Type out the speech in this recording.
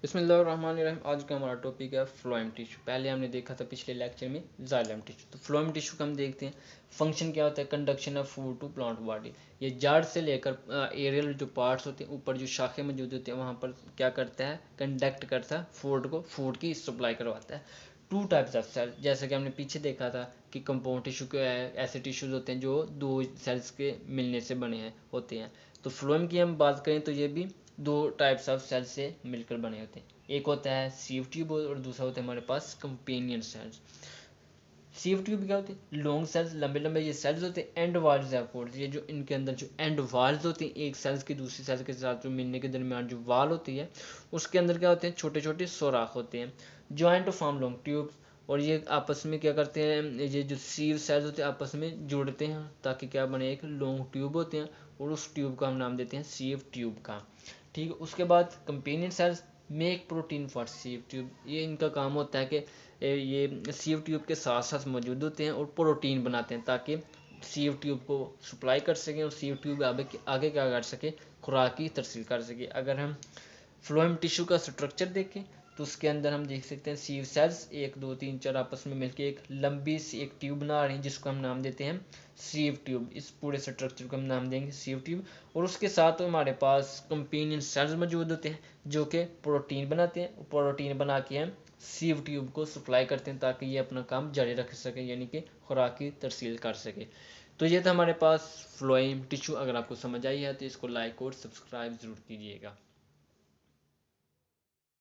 बिस्मिल्लाहिर्रहमानिर्रहीम। आज का हमारा टॉपिक है फ्लोएम टिश्यू। पहले हमने देखा था पिछले लेक्चर में जाइलम टिश्यू। तो फ्लोएम टिश्यू का हम देखते हैं फंक्शन क्या होता है। Conduction of food to plant body. ये जड़ से लेकर एरियल जो पार्ट्स होते हैं, ऊपर जो शाखें मौजूद होती हैं, वहाँ पर क्या करता है, कंडक्ट करता है फूड की सप्लाई करवाता है। टू टाइप्स ऑफ सेल, जैसे कि हमने पीछे देखा था कि कंपाउंड टिश्यू के ऐसे टिश्यूज होते हैं जो दो सेल्स के मिलने से बने हैं होते हैं। तो फ्लोएम की हम बात करें तो ये भी दो टाइप्स ऑफ सेल से मिलकर बने होते हैं। एक होता है सीव ट्यूब और दूसरा होता है हमारे पास कंपेनियन सेल्स। सीव ट्यूब क्या होते हैं, लॉन्ग सेल्स, लंबे लंबे ये सेल्स होते हैं। एंड वाल्स एफोर्ड, ये जो इनके अंदर जो एंड वाल्स होती हैं, एक सेल्स की दूसरी सेल्स के साथ जो मिलने के दरमियान जो वाल होती है, उसके अंदर क्या होते हैं, छोटे छोटे सुराख होते हैं। जॉइंट फॉर्म लॉन्ग ट्यूब, और ये आपस में क्या करते हैं, ये जो सीव सेल्स होते हैं आपस में जुड़ते हैं ताकि क्या बने, एक लॉन्ग ट्यूब होते हैं, और उस ट्यूब का हम नाम देते हैं सीव ट्यूब का। ठीक है। उसके बाद companion cells make protein for sieve tube. ये इनका काम होता है कि ये सीव ट्यूब के साथ साथ मौजूद होते हैं और प्रोटीन बनाते हैं ताकि सीव ट्यूब को सप्लाई कर सकें और सीव ट्यूब आगे क्या कर सके, खुराक की तरसील कर सके। अगर हम फ्लोएम टिश्यू का स्ट्रक्चर देखें तो उसके अंदर हम देख सकते हैं सीव सेल्स 1 2 3 4 आपस में मिलकर एक लंबी सी एक ट्यूब बना रही हैं, जिसको हम नाम देते हैं सीव ट्यूब। इस पूरे स्ट्रक्चर को हम नाम देंगे सीव ट्यूब। और उसके साथ हमारे पास कंपेनियन सेल्स मौजूद होते हैं जो कि प्रोटीन बनाते हैं। प्रोटीन बना के हम सीव ट्यूब को सप्लाई करते हैं ताकि ये अपना काम जारी रख सके, यानी कि खुराक की तरसील कर सके। तो ये था हमारे पास फ्लोएम टिश्यू। अगर आपको समझ आई है तो इसको लाइक और सब्सक्राइब ज़रूर कीजिएगा।